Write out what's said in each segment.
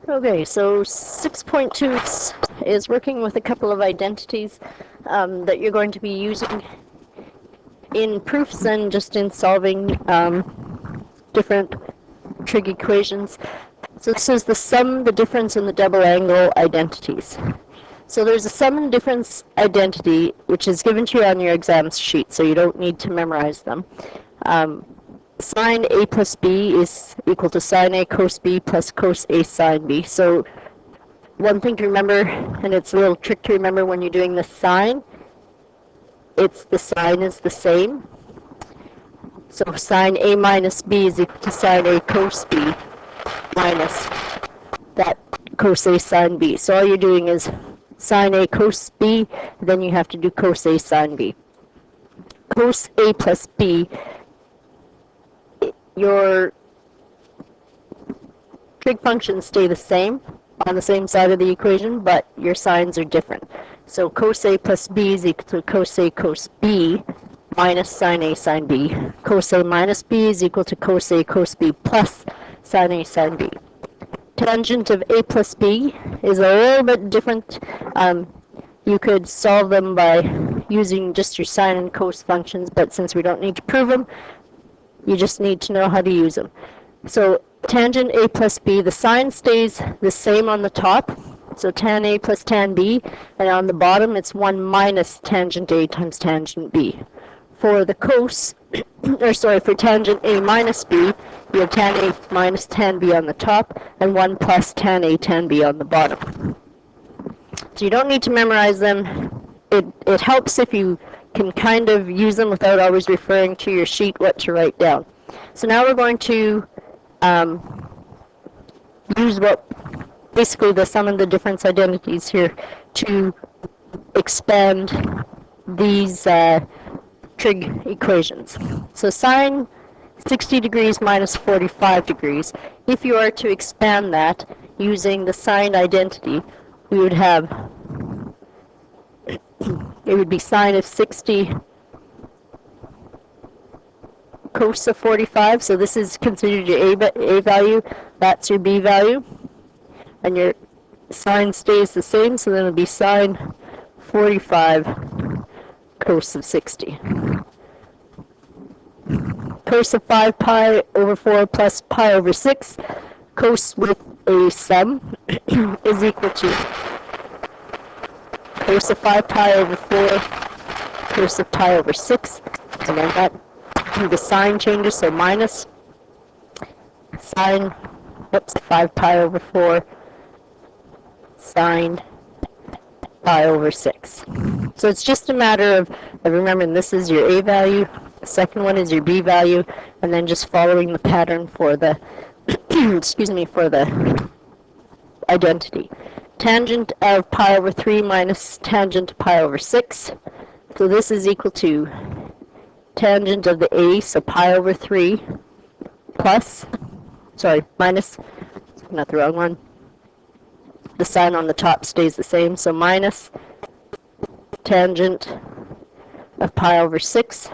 Okay, so 6.2 is working with a couple of identities that you're going to be using in proofs and just in solving different trig equations. So this is the sum, the difference, and the double angle identities. So there's a sum and difference identity, which is given to you on your exam sheet, so you don't need to memorize them. Sine A plus B is equal to sine A cos B plus cos A sine B. So one thing to remember, and it's a little trick to remember when you're doing the sine, it's the sign is the same. So sine A minus B is equal to sine A cos B minus that cos A sine B. So all you're doing is sine A cos B, then you have to do cos A sine B. Cos A plus B, your trig functions stay the same on the same side of the equation, but your signs are different. So cos A plus B is equal to cos A cos B minus sine A sine B. Cos A minus B is equal to cos A cos B plus sine A sine B. Tangent of A plus B is a little bit different. You could solve them by using just your sine and cos functions, but since we don't need to prove them, you just need to know how to use them. So tangent A plus B, the sign stays the same on the top, so tan A plus tan B, and on the bottom it's 1 minus tangent A times tangent B. For the cos, for tangent A minus B, you have tan A minus tan B on the top, and 1 plus tan A tan B on the bottom. So you don't need to memorize them. It helps if you can kind of use them without always referring to your sheet what to write down. So now we're going to use basically the sum and the difference identities here to expand these trig equations. So sine 60 degrees minus 45 degrees, if you are to expand that using the sine identity, we would have, it would be sine of 60 cos of 45, so this is considered your A value, that's your B value, and your sine stays the same, so then it would be sine 45 cos of 60. Cos of 5 pi over 4 plus pi over 6, cos with a sum is equal to cos of 5 pi over 4, cos of pi over 6, and then that, the sign changes, so minus sine, 5 pi over 4, sine pi over 6. So it's just a matter of remembering this is your A value, the second one is your B value, and then just following the pattern for the, excuse me, for the identity. Tangent of pi over 3 minus tangent of pi over 6. So this is equal to tangent of the A, so pi over 3, plus, minus, not the wrong one. The sign on the top stays the same, so minus tangent of pi over 6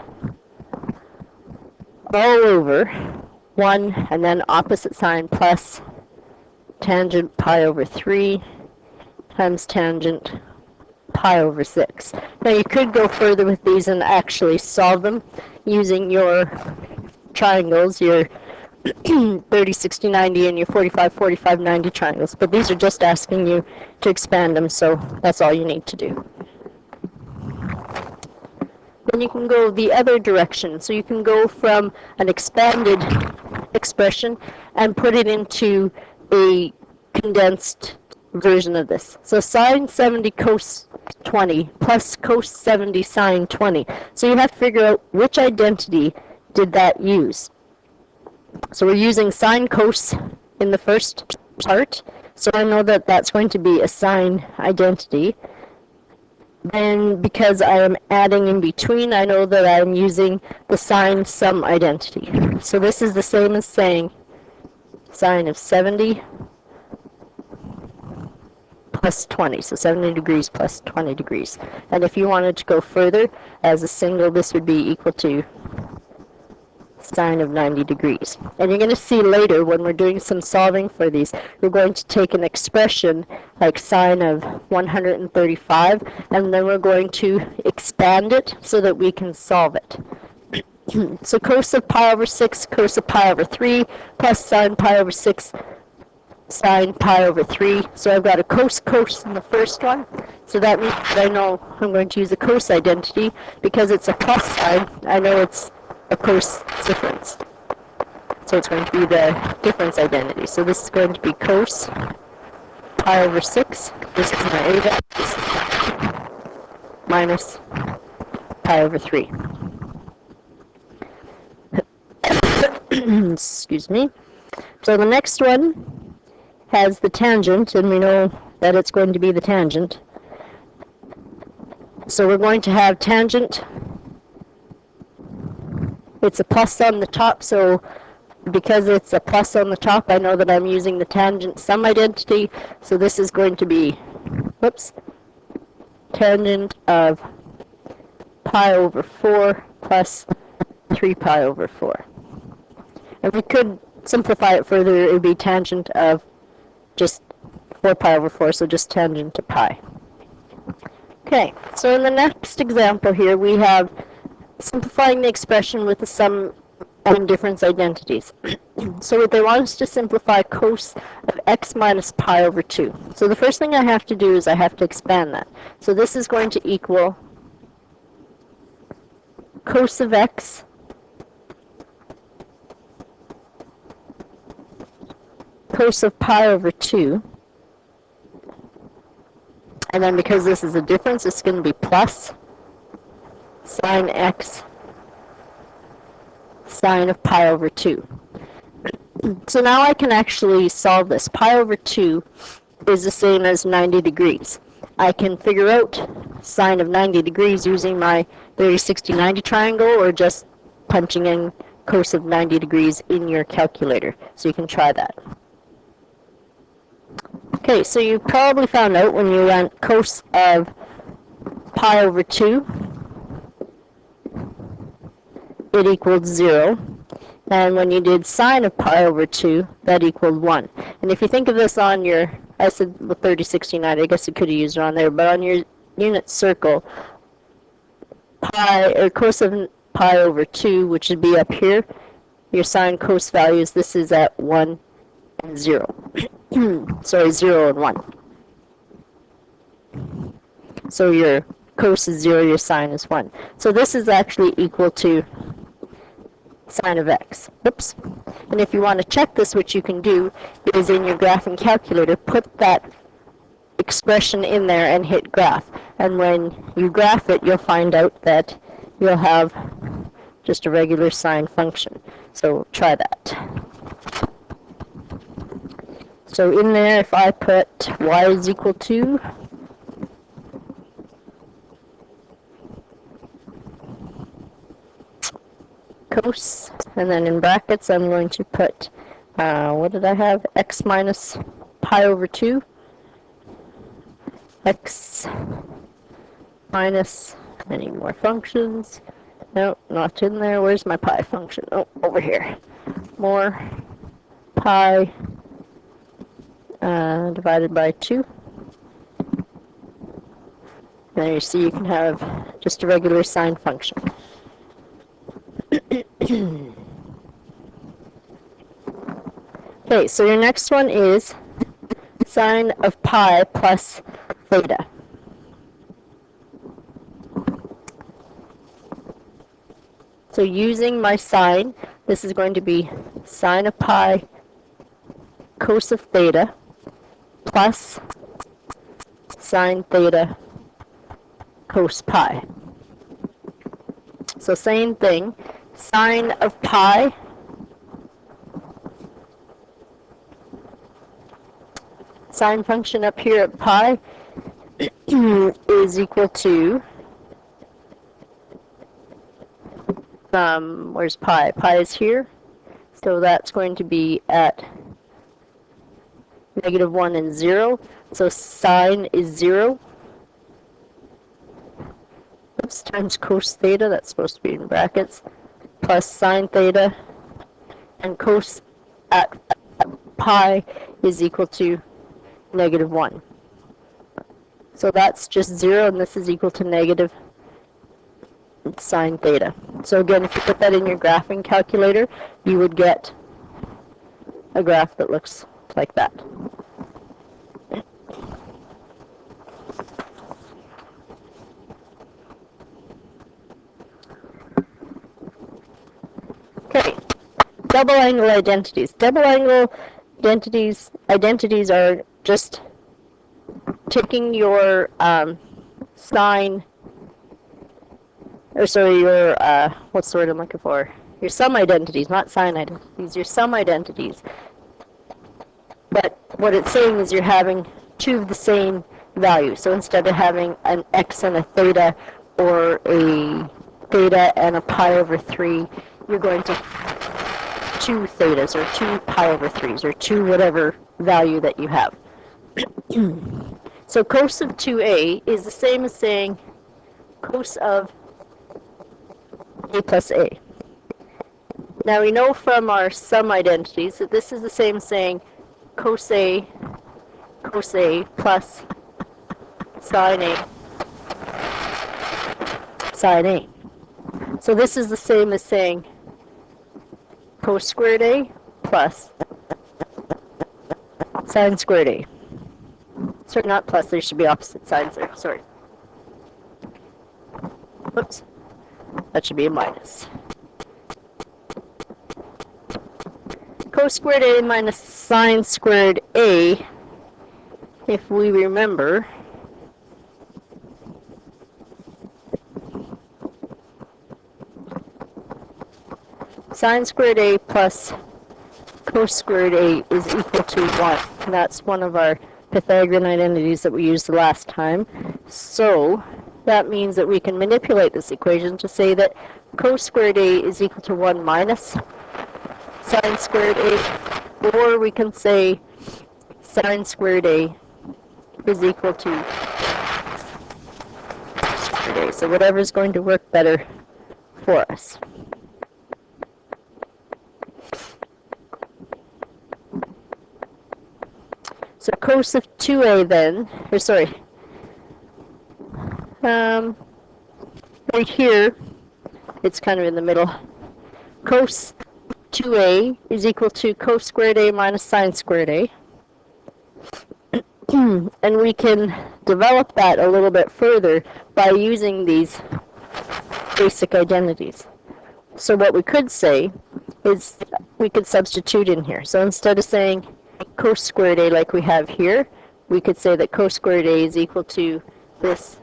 all over 1, and then opposite sign plus tangent pi over 3 times tangent pi over 6. Now you could go further with these and actually solve them using your triangles, your 30, 60, 90, and your 45, 45, 90 triangles. But these are just asking you to expand them, so that's all you need to do. Then you can go the other direction. So you can go from an expanded expression and put it into a condensed version of this. So sine 70 cos 20 plus cos 70 sine 20. So you have to figure out which identity did that use. So we're using sine cos in the first part, so I know that that's going to be a sine identity. Then because I am adding in between, I know that I'm using the sine sum identity. So this is the same as saying sine of 70 plus 20, so 70 degrees plus 20 degrees. And if you wanted to go further, as a single, this would be equal to sine of 90 degrees. And you're going to see later when we're doing some solving for these, we're going to take an expression like sine of 135, and then we're going to expand it so that we can solve it. So cos of pi over 6, cos of pi over 3, plus sine pi over 6, sine pi over 3. So I've got a cos in the first one. So that means that I know I'm going to use a cos identity. Because it's a plus sign, I know it's a cos difference. So it's going to be the difference identity. So this is going to be cos pi over 6. This is my a vector minus pi over 3. Excuse me. So the next one has the tangent, and we know that it's going to be the tangent. So we're going to have tangent. It's a plus on the top, so because it's a plus on the top, I know that I'm using the tangent sum identity. So this is going to be, tangent of pi over 4 plus 3 pi over 4. And we could simplify it further. It would be tangent of just 4 pi over 4, so just tangent to pi. Okay, so in the next example here, we have simplifying the expression with the sum and difference identities. So what they want us to simplify cos of x minus pi over 2. So the first thing I have to do is I have to expand that. So this is going to equal cos of x cos of pi over 2. And then because this is a difference, it's going to be plus sine x sine of pi over 2. So now I can actually solve this. Pi over 2 is the same as 90 degrees. I can figure out sine of 90 degrees using my 30, 60, 90 triangle, or just punching in cos of 90 degrees in your calculator. So you can try that. Okay, so you probably found out when you went cos of pi over 2, it equaled 0. And when you did sine of pi over 2, that equaled 1. And if you think of this on your, I said 30, 60, 90, I guess you could have used it on there, but on your unit circle, pi, or cos of pi over 2, which would be up here, your sine cos values, this is at 1 and 0. Sorry, 0 and 1. So your cos is 0, your sine is 1. So this is actually equal to sine of x. Oops. And if you want to check this, what you can do is in your graphing calculator, put that expression in there and hit graph. And when you graph it, you'll find out that you'll have just a regular sine function. So try that. So in there, if I put y is equal to cos, and then in brackets I'm going to put, what did I have? X minus pi over 2. X minus any more functions. No, not in there. Where's my pi function? Oh, over here. More pi divided by 2. There you see you can have just a regular sine function. Okay, so your next one is sine of pi plus theta. So using my sine, this is going to be sine of pi cos of theta plus sine theta cos pi. So same thing, sine of pi sine function up here at pi is equal to, where's pi? Pi is here, so that's going to be at -1 and 0, so sine is 0. Oops, times cos theta, that's supposed to be in brackets, plus sine theta and cos at pi is equal to -1. So that's just 0, and this is equal to negative sine theta. So again, if you put that in your graphing calculator, you would get a graph that looks like that. Okay, double angle identities. Double angle identities are just taking your sine, or sorry, your, what's the word I'm looking for? Your sum identities, not sine identities, your sum identities. But what it's saying is you're having two of the same value. So instead of having an x and a theta, or a theta and a pi over 3, you're going to two thetas, or two pi over 3s, or two whatever value that you have. So cos of 2a is the same as saying cos of a plus a. Now we know from our sum identities that this is the same as saying cos a plus sine a. So this is the same as saying cos squared a plus sine squared a. Sorry, not plus, there should be opposite signs there, sorry. Whoops, that should be a minus. Cos squared a minus sine squared a, if we remember, sine squared a plus cos squared a is equal to 1. And that's one of our Pythagorean identities that we used the last time. So that means that we can manipulate this equation to say that cos squared a is equal to 1 minus sine squared a, or we can say sine squared a is equal to squared a. So whatever is going to work better for us. So cos of 2a then, or sorry, right here, it's kind of in the middle. Cos 2a is equal to cos squared a minus sine squared a. And we can develop that a little bit further by using these basic identities. So what we could say is we could substitute in here. So instead of saying cos squared a like we have here, we could say that cos squared a is equal to this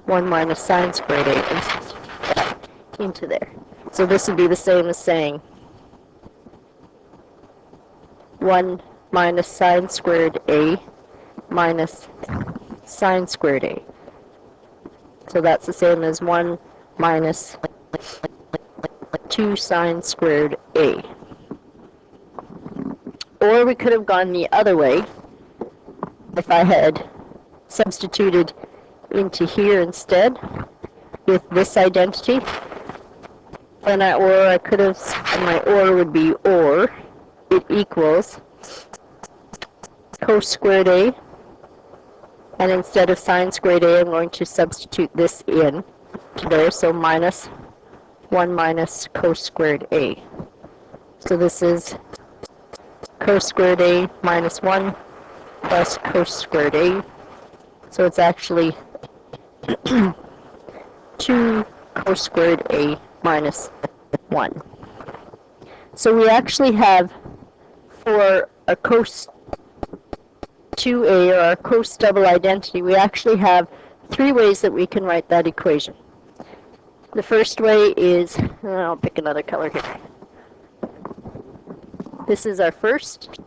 1 minus sine squared a, and substitute that into there. So this would be the same as saying 1 minus sine squared a minus sine squared a. So that's the same as 1 minus 2 sine squared a. Or we could have gone the other way if I had substituted into here instead with this identity. And I could have, and my or would be or it equals cos squared a, and instead of sine squared a, I'm going to substitute this in to there, so minus 1 minus cos squared a. So this is cos squared a minus 1 plus cos squared a. So it's actually 2 cos squared a minus 1. So we actually have, for a cos 2a, or our cos double identity, we actually have 3 ways that we can write that equation. The first way is, I'll pick another color here. This is our first.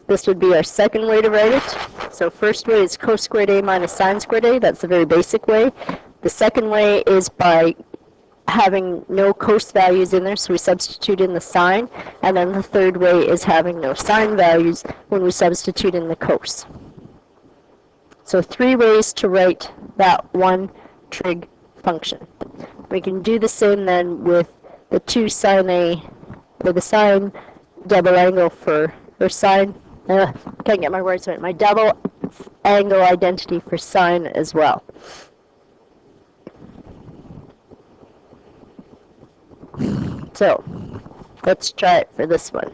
This would be our second way to write it. So first way is cos squared a minus sine squared a. That's the very basic way. The second way is by having no cos values in there, so we substitute in the sine. And then the third way is having no sine values when we substitute in the cos. So 3 ways to write that one trig function. We can do the same then with the 2 sine a for the sine double angle for, or sine, can't get my words right, my double angle identity for sine as well. So, let's try it for this one.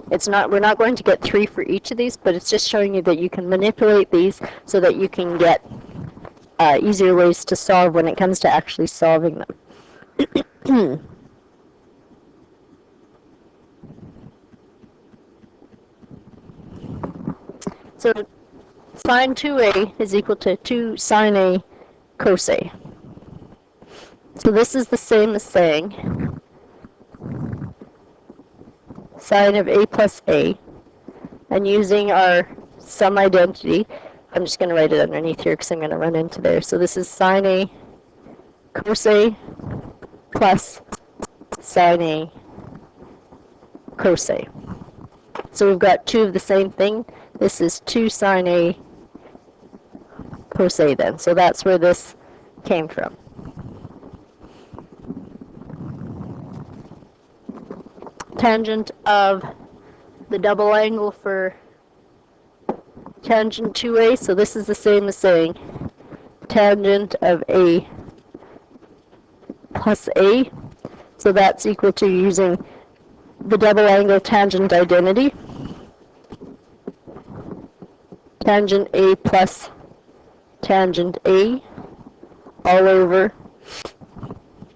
We're not going to get 3 for each of these, but it's just showing you that you can manipulate these so that you can get easier ways to solve when it comes to actually solving them. So sine 2a is equal to 2 sine a cos a. So this is the same as saying sine of a plus a, and using our sum identity, I'm just going to write it underneath here because I'm going to run into there. So this is sine a cos a plus sine a cos a. So we've got 2 of the same thing. This is 2 sine a cos a then. So that's where this came from. Tangent of the double angle for tangent 2a, so this is the same as saying tangent of a plus a, so that's equal to using the double angle tangent identity, tangent a plus tangent a all over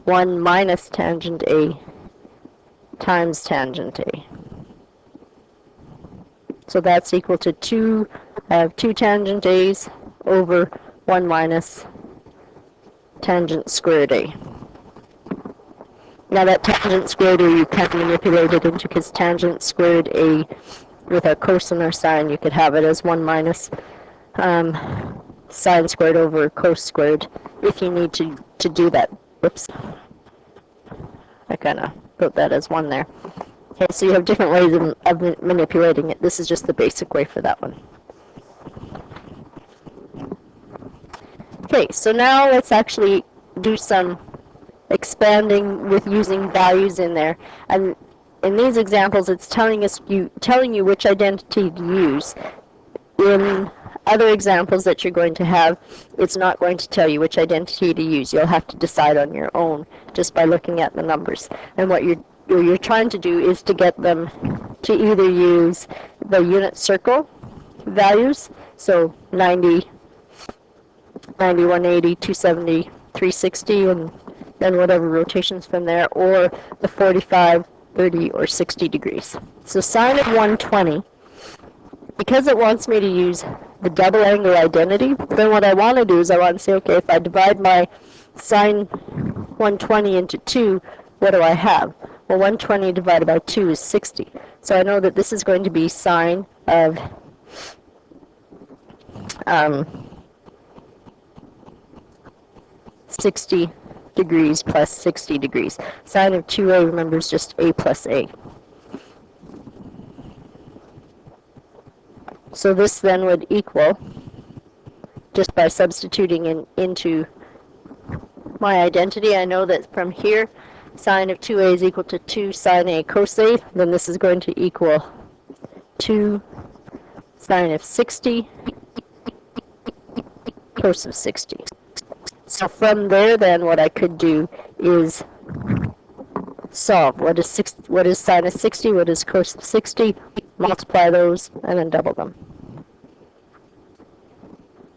1 minus tangent a times tangent a. So that's equal to 2 tangent a's over 1 minus tangent squared a. Now that tangent squared a you can manipulate it into, because tangent squared a with our cos and our sine, you could have it as 1 minus sine squared over cos squared if you need to do that. Whoops. I kind of wrote that as 1 there. Okay, so you have different ways of manipulating it. This is just the basic way for that one. Okay, so now let's actually do some expanding with using values in there. And in these examples, it's telling you which identity to use. In other examples that you're going to have, it's not going to tell you which identity to use. You'll have to decide on your own just by looking at the numbers. And what you're trying to do is to get them to either use the unit circle values, so 90, 90, 180, 270, 360, and then whatever rotations from there, or the 45, 30, or 60 degrees. So sine of 120, because it wants me to use the double angle identity, then what I want to do is I want to say, okay, if I divide my sine 120 into 2, what do I have? Well, 120 divided by 2 is 60. So I know that this is going to be sine of 60 degrees plus 60 degrees. Sine of 2a, remember, is just a plus a. So this then would equal, just by substituting into my identity, I know that from here, sine of 2a is equal to 2 sine a cos a. Then this is going to equal 2 sine of 60 cos of 60. So from there, then, what I could do is solve. What is sine of 60? What is cos of 60? Multiply those, and then double them.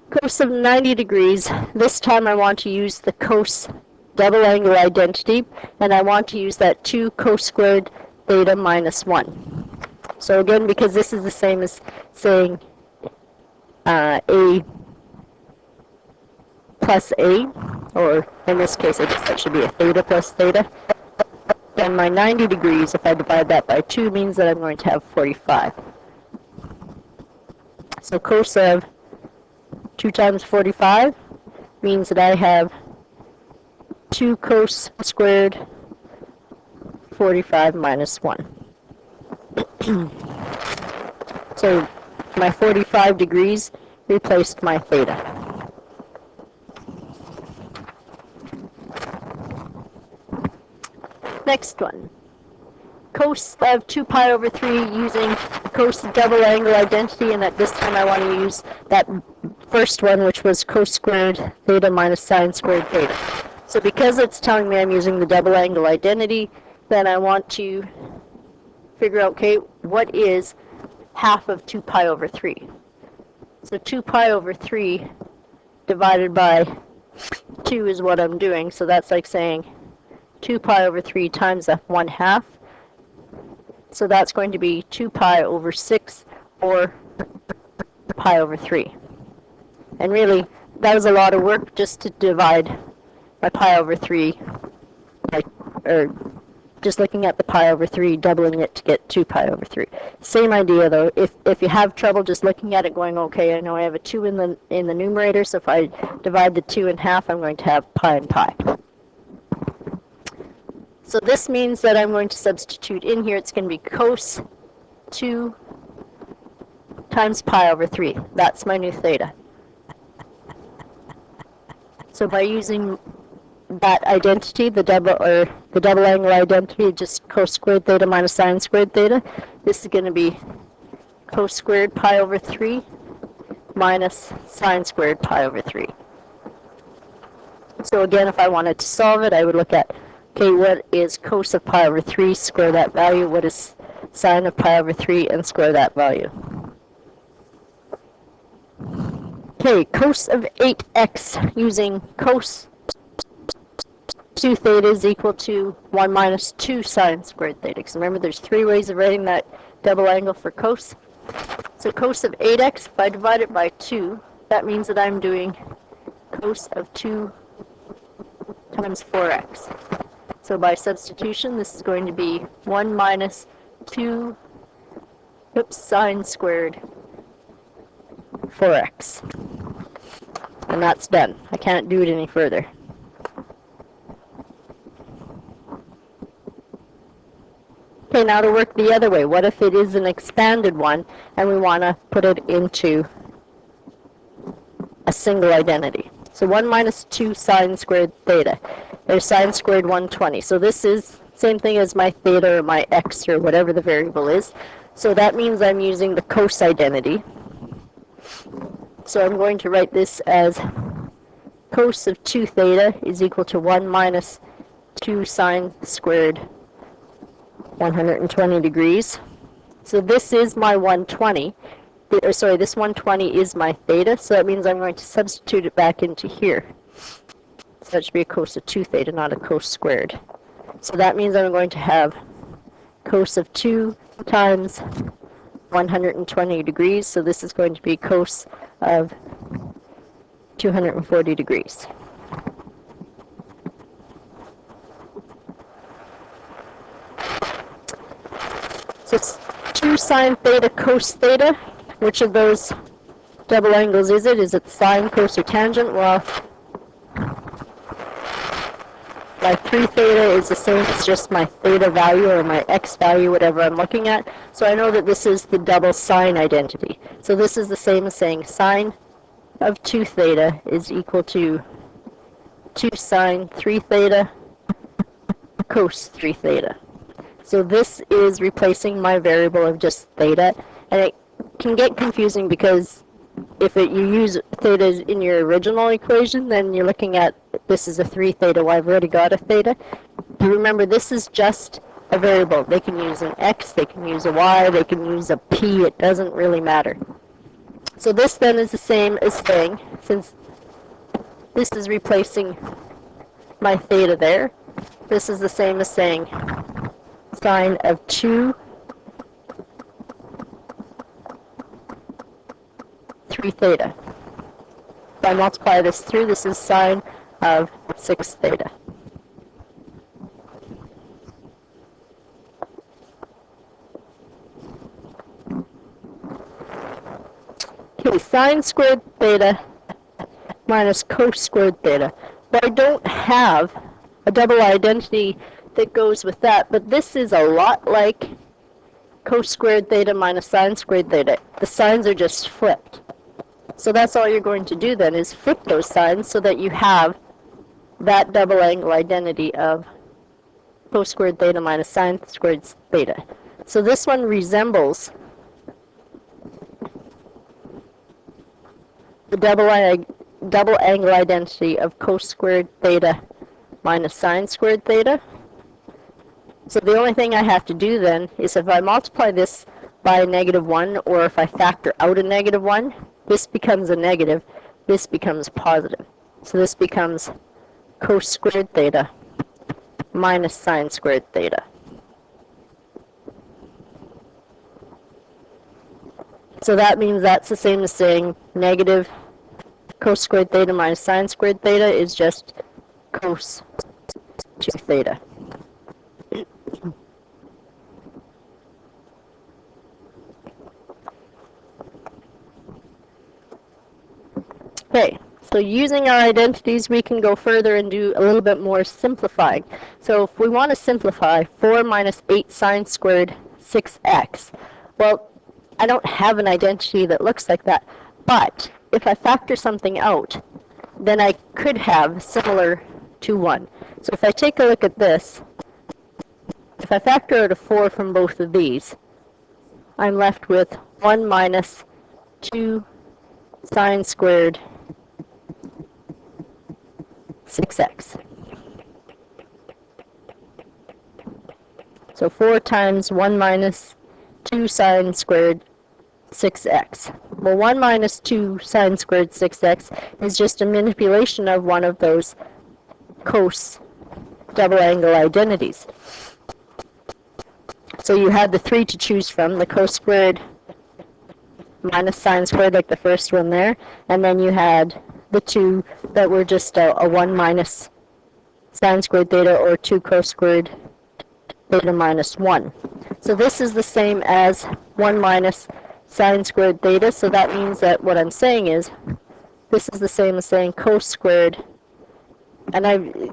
Cos of 90 degrees. This time I want to use the cos double angle identity, and I want to use that 2 cos squared theta minus 1. So again, because this is the same as saying a plus a, or in this case I guess that should be a theta plus theta, then my 90 degrees, if I divide that by 2, means that I'm going to have 45. So cos of 2 times 45 means that I have 2 cos squared 45 minus 1. So my 45 degrees replaced my theta. Next one. cos of 2 pi over 3 using cos double angle identity, and at this time I want to use that first one, which was cos squared theta minus sine squared theta. So because it's telling me I'm using the double angle identity, then I want to figure out, okay, what is half of 2 pi over 3? So 2 pi over 3 divided by 2 is what I'm doing, so that's like saying 2 pi over 3 times the 1/2. So that's going to be 2 pi over 6, or pi over 3. And really, that was a lot of work just to divide my pi over 3, or just looking at the pi over 3, doubling it to get 2 pi over 3. Same idea though. If you have trouble just looking at it going, okay, I know I have a 2 in the numerator, so if I divide the 2 in half, I'm going to have pi and pi. So this means that I'm going to substitute in here, it's going to be cos 2 times pi over 3. That's my new theta. So by using that identity, the double angle identity, just cos squared theta minus sine squared theta, this is going to be cos squared pi over 3 minus sine squared pi over 3. So again, if I wanted to solve it, I would look at, okay, what is cos of pi over 3, square that value, what is sine of pi over 3, and square that value. Okay, cos of 8x using cos 2 theta is equal to 1 minus 2 sine squared theta. Because remember, there's 3 ways of writing that double angle for cos. So cos of 8x, if I divide it by 2, that means that I'm doing cos of 2 times 4x. So by substitution, this is going to be 1 minus 2 sine squared 4x. And that's done. I can't do it any further. Okay, now to work the other way. What if it is an expanded one and we want to put it into a single identity? So 1 minus 2 sine squared theta. There's sine squared 120. So this is same thing as my theta or my x or whatever the variable is. So that means I'm using the cos identity. So I'm going to write this as cos of 2 theta is equal to 1 minus 2 sine squared 120 degrees. So this is my 120. Sorry, this 120 is my theta, so that means I'm going to substitute it back into here. So that should be a cos of 2 theta, not a cos squared. So that means I'm going to have cos of 2 times 120 degrees, so this is going to be cos of 240 degrees. So it's 2 sine theta cos theta. Which of those double angles is it? Is it sine, cos, or tangent? Well, my 3 theta is the same as just my theta value or my x value, whatever I'm looking at. So I know that this is the double sine identity. So this is the same as saying sine of 2 theta is equal to 2 sine 3 theta cos 3 theta. So this is replacing my variable of just theta, and it can get confusing because if you use theta in your original equation, then you're looking at this is a 3 theta, well, I've already got a theta. But remember, this is just a variable. They can use an x, they can use a y, they can use a p, it doesn't really matter. So this then is the same as saying, since this is replacing my theta there, this is the same as saying sine of 2 3 theta. If I multiply this through, this is sine of 6 theta. Okay, sine squared theta minus cos squared theta. But I don't have a double identity that goes with that, but this is a lot like cos squared theta minus sine squared theta. The signs are just flipped. So that's all you're going to do then, is flip those signs so that you have that double angle identity of cos squared theta minus sine squared theta. So this one resembles the double angle identity of cos squared theta minus sine squared theta. So the only thing I have to do then is if I multiply this by a -1, or if I factor out a -1, this becomes a negative, this becomes positive. So this becomes cos squared theta minus sine squared theta. So that means that's the same as saying negative cos squared theta minus sine squared theta is just cos 2 theta. Okay, so using our identities, we can go further and do a little bit more simplifying. So if we want to simplify 4 minus 8 sine squared 6x, well, I don't have an identity that looks like that, but if I factor something out, then I could have similar to 1. So if I take a look at this, if I factor out a 4 from both of these, I'm left with 1 minus 2 sine squared 6x. So 4 times 1 minus 2 sine squared 6x. Well, 1 minus 2 sine squared 6x is just a manipulation of one of those cos double angle identities. So you had the 3 to choose from, the cos squared minus sine squared, like the first one there, and then you had the 2 that were just a 1 minus sine squared theta, or 2 cos squared theta minus 1. So this is the same as 1 minus sine squared theta, so that means that what I'm saying is this is the same as saying cos squared, and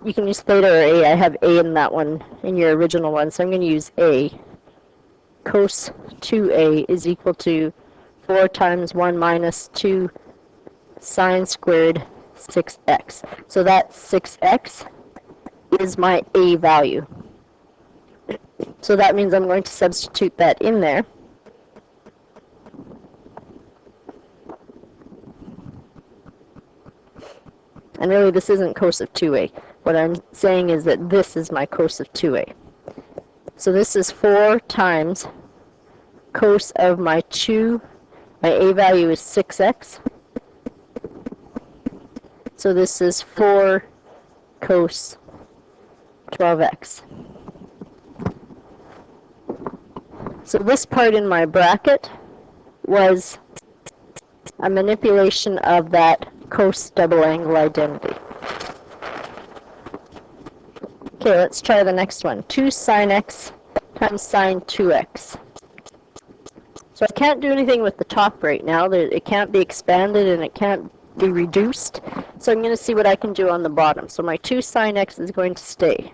you can use theta or a. I have a in that one, in your original one, so I'm going to use a. Cos 2a is equal to 4 times 1 minus 2 sine squared 6x. So that 6x is my a value. So that means I'm going to substitute that in there. And really, this isn't cos of 2a. What I'm saying is that this is my cos of 2a. So this is 4 times cos of my 2. My a value is 6x. So this is 4 cos 12x. So this part in my bracket was a manipulation of that cos double angle identity. Okay, let's try the next one. 2 sine x times sine 2x. So I can't do anything with the top right now. It can't be expanded and it can't be reduced. So I'm going to see what I can do on the bottom. So my 2 sine x is going to stay.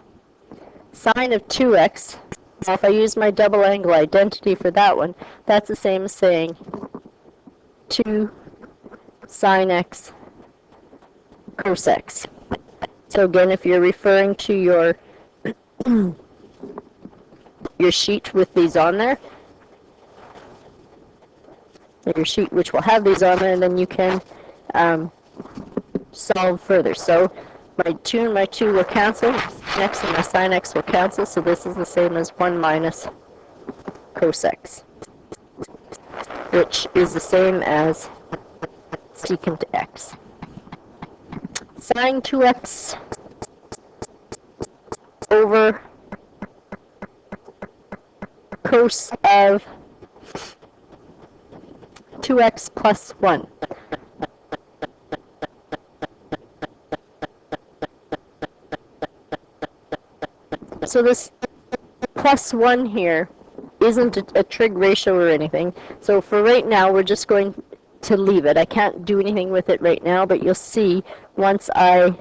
Sine of 2x, now if I use my double angle identity for that one, that's the same as saying 2 sine x cos x. So again, if you're referring to your sheet with these on there, your sheet which will have these on there, and then you can solve further. So my 2 and my 2 will cancel, x and my sine x will cancel, so this is the same as 1 minus cos x, which is the same as secant x. Sine 2x over cos of 2x plus 1. So this plus 1 here isn't a trig ratio or anything. So for right now, we're just going to leave it. I can't do anything with it right now, but you'll see once I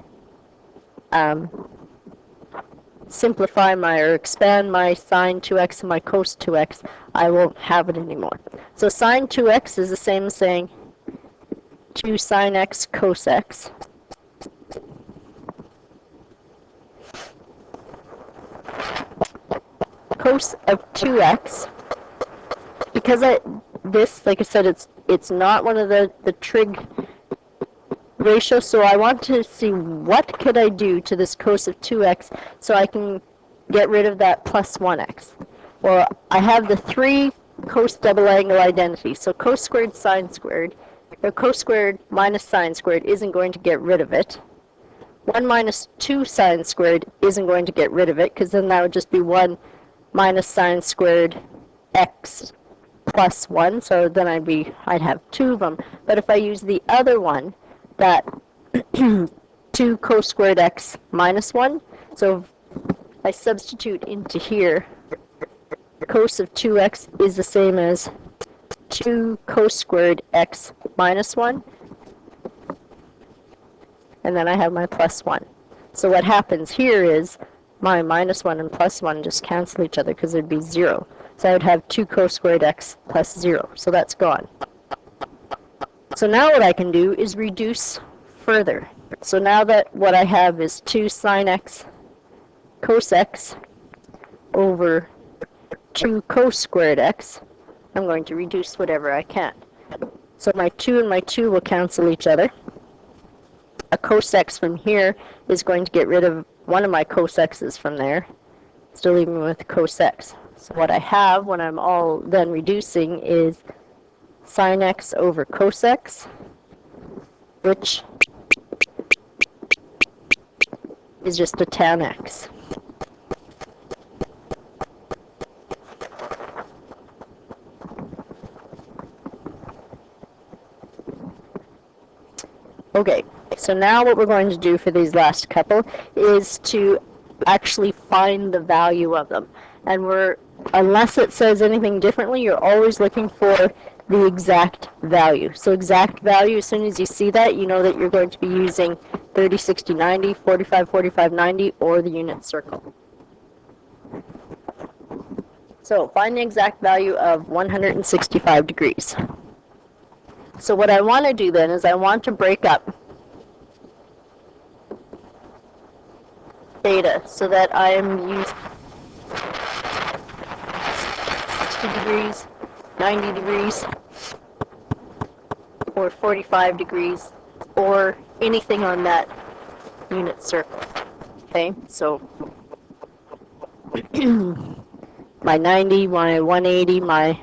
simplify or expand my sine 2x and my cos 2x, I won't have it anymore. So sine 2x is the same as saying 2 sine x cos x. cos of 2x, because this, like I said, it's not one of the trig ratios, so I want to see what could I do to this cos of 2x so I can get rid of that plus 1x. Well, I have the 3 cos double angle identity, so cos squared sine squared, or cos squared minus sine squared isn't going to get rid of it. 1 minus 2 sine squared isn't going to get rid of it, because then that would just be 1 minus sine squared x plus 1, so then I'd have 2 of them. But if I use the other one, that 2 cos squared x minus 1, so if I substitute into here, cos of 2x is the same as 2 cos squared x minus 1, and then I have my plus 1. So what happens here is my minus 1 and plus 1 just cancel each other because it would be 0. So I would have 2 cos squared x plus 0. So that's gone. So now what I can do is reduce further. So now that what I have is 2 sine x cos x over 2 cos squared x, I'm going to reduce whatever I can. So my 2 and my 2 will cancel each other. A cos x from here is going to get rid of one of my cos x's from there, still leaving me with cos x. So what I have when I'm all done reducing is sine x over cos x, which is just a tan x. Okay, so now what we're going to do for these last couple is to actually find the value of them. And unless it says anything differently, you're always looking for the exact value. So exact value, as soon as you see that, you know that you're going to be using 30, 60, 90, 45, 45, 90, or the unit circle. So find the exact value of 165 degrees. So what I want to do then is I want to break up theta so that I am using 60 degrees, 90 degrees, or 45 degrees, or anything on that unit circle. Okay, so my 90, my 180, my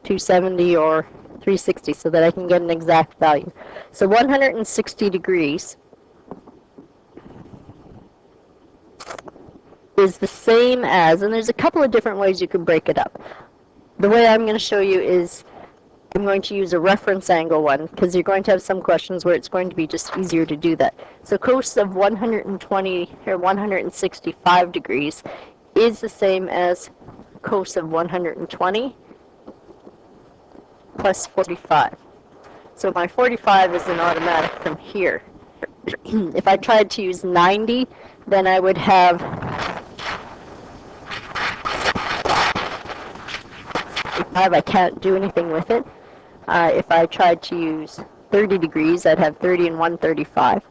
270, or 360, so that I can get an exact value. So 160 degrees is the same as, and there's a couple of different ways you can break it up. The way I'm going to show you is I'm going to use a reference angle one, because you're going to have some questions where it's going to be just easier to do that. So cos of 120 or 165 degrees is the same as cos of 120 plus 45. So my 45 is an automatic from here. If I tried to use 90, then I would have 5. I can't do anything with it. If I tried to use 30 degrees, I'd have 30 and 135,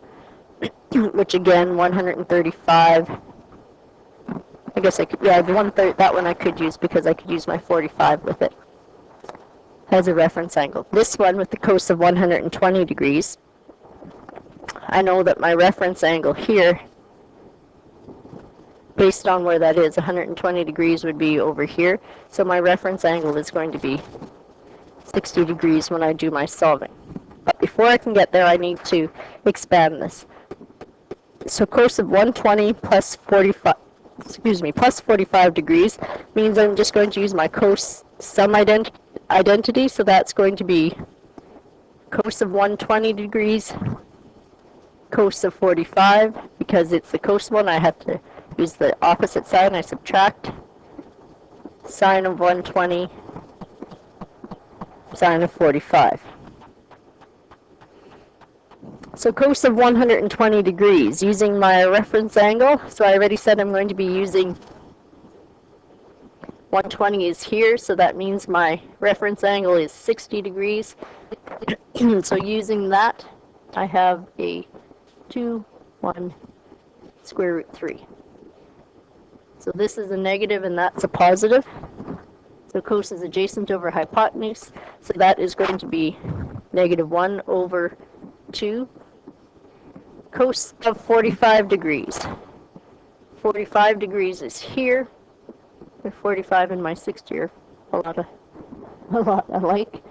which again, 135, I guess I could, yeah, that one I could use because I could use my 45 with it as a reference angle. This one with the cos of 120 degrees, I know that my reference angle here, based on where that is, 120 degrees would be over here, so my reference angle is going to be 60 degrees when I do my solving. But before I can get there, I need to expand this. So cos of 120 plus 45, plus 45 degrees means I'm just going to use my cos sum identity, so that's going to be cos of 120 degrees, cos of 45, because it's the cos one, I have to use the opposite side, and I subtract sine of 120, sine of 45. So cos of 120 degrees, using my reference angle, so I already said I'm going to be using 120 is here, so that means my reference angle is 60 degrees. So using that, I have a 2, 1, square root 3. So this is a negative and that's a positive. So cos is adjacent over hypotenuse. So that is going to be negative 1 over 2 cos of 45 degrees. 45 degrees is here. And 45 and my 60 are a lot alike.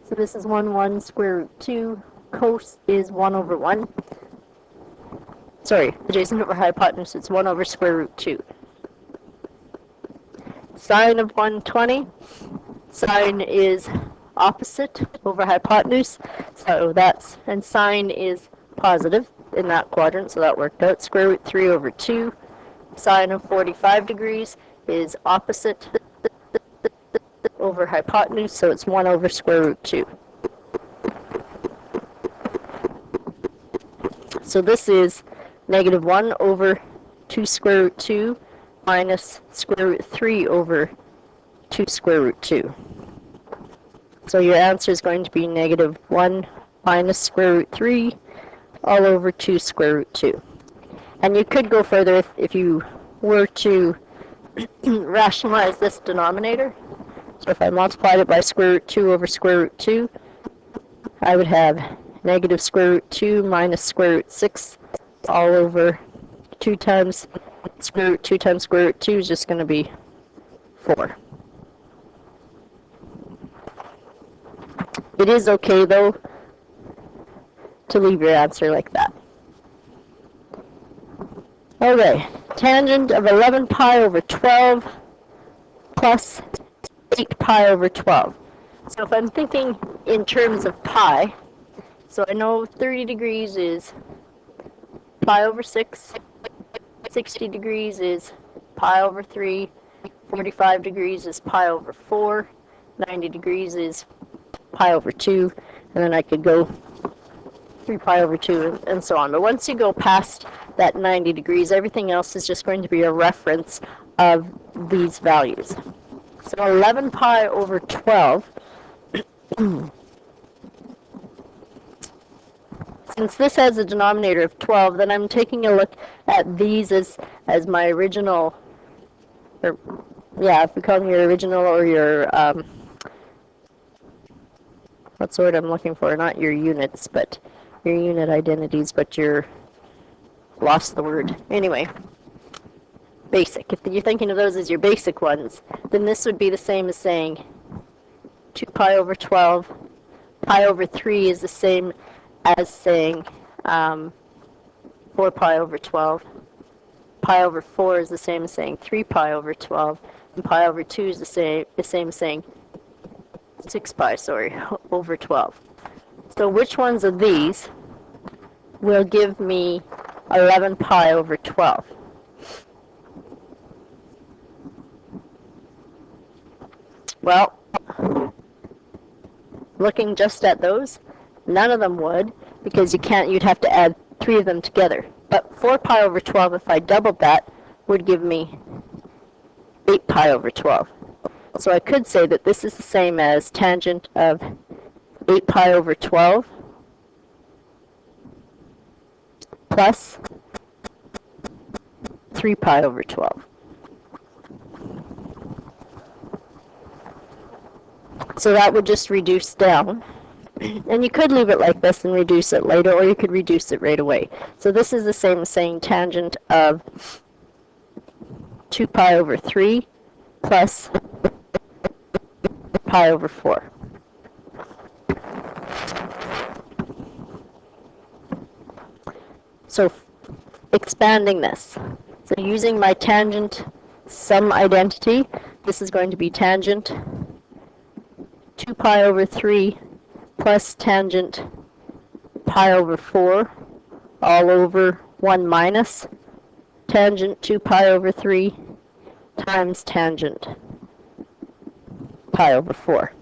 So this is 1 square root 2. Cos is 1 over 1. Sorry, adjacent over hypotenuse, it's 1 over square root 2. Sine of 120. Sine is opposite over hypotenuse, so and sine is positive in that quadrant, so that worked out. Square root 3 over 2. Sine of 45 degrees is opposite over hypotenuse, so it's 1 over square root 2. So this is negative 1 over 2 square root 2 minus square root 3 over 2 square root 2. So your answer is going to be negative 1 minus square root 3 all over 2 square root 2. And you could go further if you were to rationalize this denominator. So if I multiplied it by square root 2 over square root 2, I would have negative square root 2 minus square root 6 all over 2 times square root 2 times square root 2 is just going to be 4. It is okay, though, to leave your answer like that. Okay, tangent of 11 pi over 12 plus 8 pi over 12. So if I'm thinking in terms of pi, so I know 30 degrees is pi over 6, 60 degrees is pi over 3, 45 degrees is pi over 4, 90 degrees is pi over 2, and then I could go 3 pi over 2 and so on. But once you go past that 90 degrees, everything else is just going to be a reference of these values. So 11 pi over 12, since this has a denominator of 12, then I'm taking a look at these as my original, or yeah, if we call them your original or your, what's the word I'm looking for? Not your units, but your unit identities, but your, lost the word. Anyway, basic. If you're thinking of those as your basic ones, then this would be the same as saying 2 pi over 12. Pi over 3 is the same as saying 4 pi over 12. Pi over 4 is the same as saying 3 pi over 12. And pi over 2 is the same as saying 6 pi, over 12. So which ones of these will give me 11 pi over 12? Well, looking just at those, none of them would, because you'd have to add 3 of them together. But 4 pi over 12, if I doubled that, would give me 8 pi over 12. So I could say that this is the same as tangent of 8 pi over 12 plus 3 pi over 12. So that would just reduce down. And you could leave it like this and reduce it later, or you could reduce it right away. So this is the same as saying tangent of 2 pi over 3 plus pi over 4. So expanding this. So using my tangent sum identity, this is going to be tangent 2 pi over 3 plus tangent pi over 4 all over 1 minus tangent 2 pi over 3 times tangent pi over 4.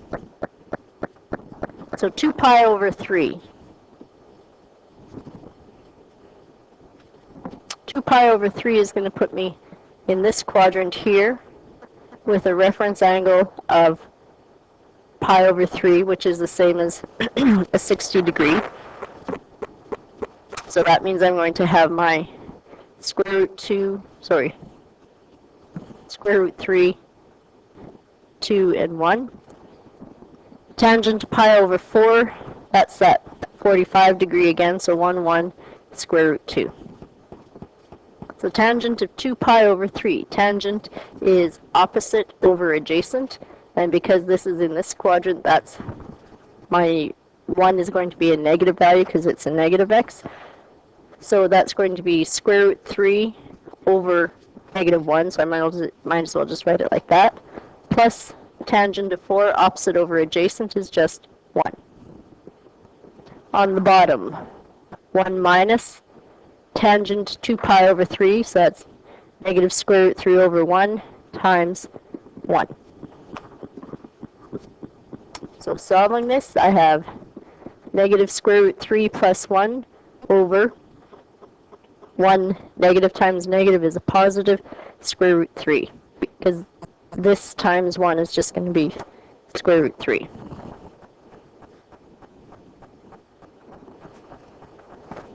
So 2 pi over 3. 2 pi over 3 is going to put me in this quadrant here with a reference angle of pi over 3, which is the same as a 60 degree. So that means I'm going to have my square root 2, sorry, square root 3, 2, and 1. Tangent to pi over 4, that's that 45 degree again, so 1, 1, square root 2. So tangent of 2 pi over 3. Tangent is opposite over adjacent, and because this is in this quadrant, that's my 1 is going to be a negative value because it's a negative x. So that's going to be square root 3 over negative 1, so I might as well just write it like that, plus tangent of 4, opposite over adjacent, is just 1. On the bottom, 1 minus tangent 2 pi over 3, so that's negative square root 3 over 1 times 1. So solving this, I have negative square root 3 plus 1 over 1 negative times negative is a positive square root 3, because this times 1 is just going to be square root 3.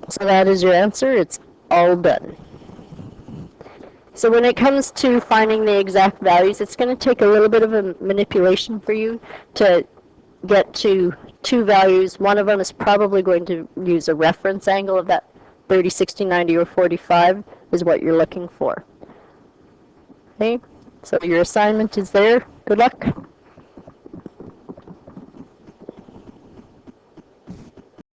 So that is your answer. It's all done. So when it comes to finding the exact values, it's going to take a little bit of a manipulation for you to get to two values. One of them is probably going to use a reference angle of that 30, 60, 90, or 45 is what you're looking for. Okay, so your assignment is there. Good luck.